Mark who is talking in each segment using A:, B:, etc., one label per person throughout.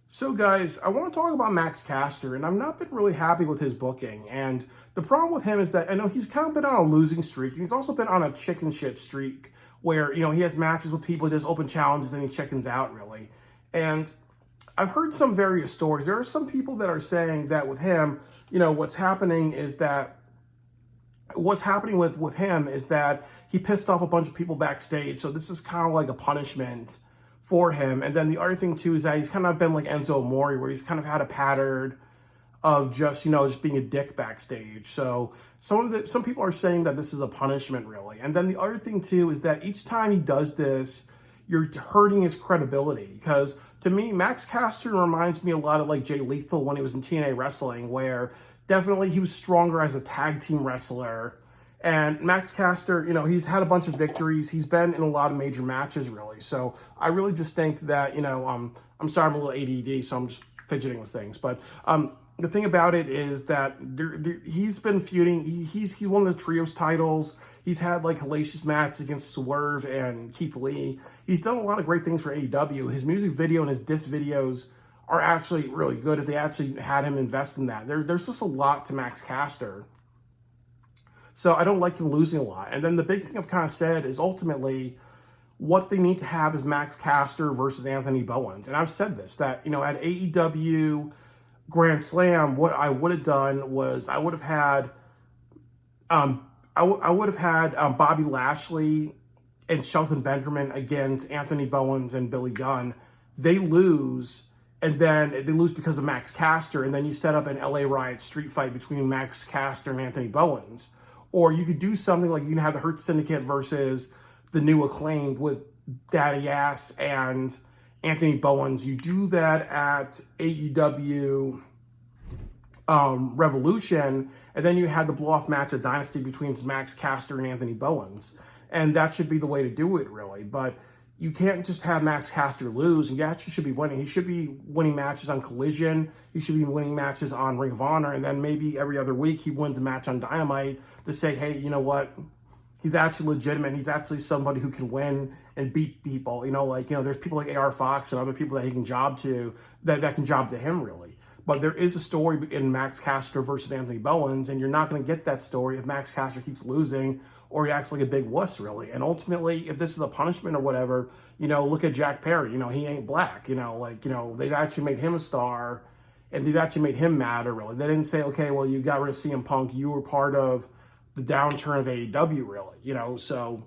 A: So guys, I want to talk about Max Caster, and I've not been really happy with his booking. And the problem with him is that I know he's kind of been on a losing streak, and he's also been on a chicken shit streak where, he has matches with people, he does open challenges, and he chickens out, really. And I've heard some various stories. There are some people that are saying that with him, what's happening with him is that he pissed off a bunch of people backstage. So this is kind of like a punishment for him. And then the other thing too is that he's kind of been like Enzo Amore, where he's kind of had a pattern of just being a dick backstage. So some people are saying that this is a punishment, really. And then the other thing too is that each time he does this, you're hurting his credibility. Because to me, Max Caster reminds me a lot of like Jay Lethal when he was in TNA Wrestling, where definitely he was stronger as a tag team wrestler. And Max Caster, he's had a bunch of victories. He's been in a lot of major matches, really. So I really just think that, I'm sorry, I'm a little ADD, so I'm just fidgeting with things. But the thing about it is that he's been feuding. He won the trios titles. He's had like hellacious matches against Swerve and Keith Lee. He's done a lot of great things for AEW. His music video and his disc videos are actually really good if they actually had him invest in that. There's just a lot to Max Caster. So I don't like him losing a lot. And then the big thing I've kind of said is ultimately what they need to have is Max Caster versus Anthony Bowens. And I've said this, that, at AEW Grand Slam, what I would have done was I would have had Bobby Lashley and Shelton Benjamin against Anthony Bowens and Billy Gunn. They lose, and then they lose because of Max Caster, and then you set up an LA Riot street fight between Max Caster and Anthony Bowens. Or you could do something like you can have the Hurt Syndicate versus the New Acclaimed with Daddy Ass and Anthony Bowens. You do that at AEW Revolution, and then you have the blow-off match of Dynasty between Max Caster and Anthony Bowens. And that should be the way to do it, really. But you can't just have Max Caster lose. He actually should be winning. He should be winning matches on Collision. He should be winning matches on Ring of Honor. And then maybe every other week he wins a match on Dynamite to say, hey, you know what? He's actually legitimate. He's actually somebody who can win and beat people. There's people like AR Fox and other people that he can job to, that can job to him, really. But there is a story in Max Caster versus Anthony Bowens, and you're not going to get that story if Max Caster keeps losing or he acts like a big wuss, really. And ultimately, if this is a punishment or whatever, look at Jack Perry. He ain't black. They've actually made him a star, and they've actually made him matter, really. They didn't say, okay, well, you got rid of CM Punk. You were part of the downturn of AEW, really. So,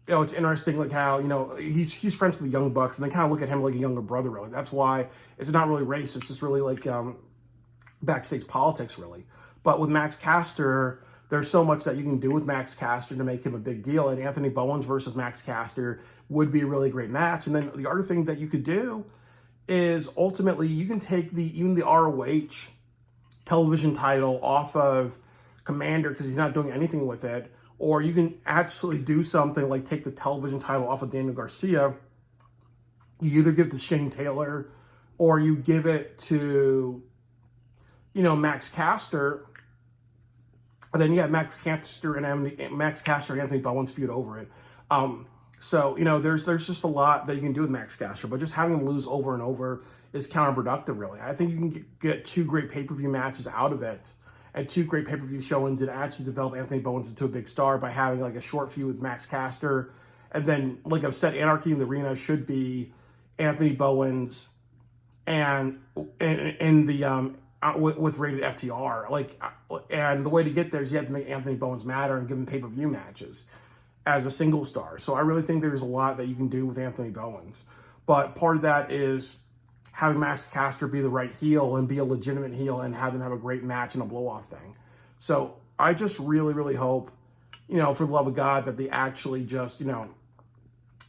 A: it's interesting, like how, he's friends with the Young Bucks, and they kind of look at him like a younger brother, really. That's why it's not really race. It's just really like backstage politics, really. But with Max Caster, there's so much that you can do with Max Caster to make him a big deal. And Anthony Bowens versus Max Caster would be a really great match. And then the other thing that you could do is ultimately you can take even the ROH television title off of Commander because he's not doing anything with it. Or you can actually do something like take the television title off of Daniel Garcia. You either give it to Shane Taylor or you give it to, Max Caster. And then you have Max Caster and Anthony Bowens feud over it. So there's just a lot that you can do with Max Caster, but just having him lose over and over is counterproductive, really. I think you can get two great pay-per-view matches out of it and two great pay-per-view showings and actually develop Anthony Bowens into a big star by having like a short feud with Max Caster. And then, like I've said, Anarchy in the Arena should be Anthony Bowens and the with rated FTR, and the way to get there is you have to make Anthony Bowens matter and give him pay-per-view matches as a single star. So I really think there's a lot that you can do with Anthony Bowens, but part of that is having Max Caster be the right heel and be a legitimate heel and have them have a great match and a blow-off thing. So I just really, really hope, for the love of God, that they actually just,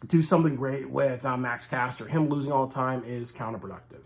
A: do something great with Max Caster. Him losing all the time is counterproductive.